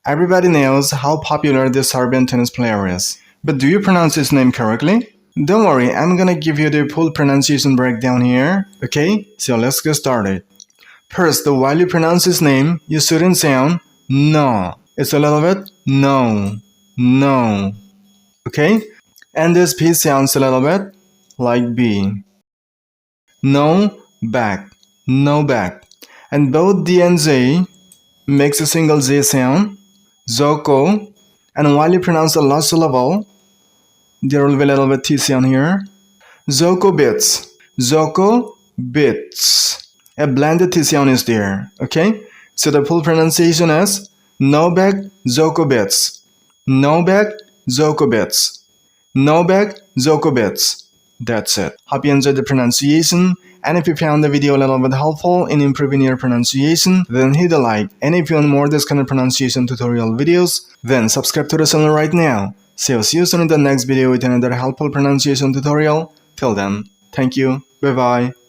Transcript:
Everybody knows how popular this Serbian tennis player is. But do you pronounce his name correctly? Don't worry, I'm gonna give you the full pronunciation breakdown here. Okay, so let's get started. First, while you pronounce his name, you shouldn't sound no. It's a little bit no, no. Okay? And this P sounds a little bit like B. No back, no back. And both D and Z makes a single Z sound, Zoko. And while you pronounce the last syllable, there will be a little bit T sound here. Zoko bits, Zoko bits. A blended T sound is there. Okay? So the full pronunciation is Novak Djokovic. Novak Djokovic. Novak Djokovic. That's it. Hope you enjoyed the pronunciation. And if you found the video a little bit helpful in improving your pronunciation, then hit a like. And if you want more this kind of pronunciation tutorial videos, then subscribe to the channel right now. So see you soon in the next video with another helpful pronunciation tutorial. Till then, thank you. Bye bye.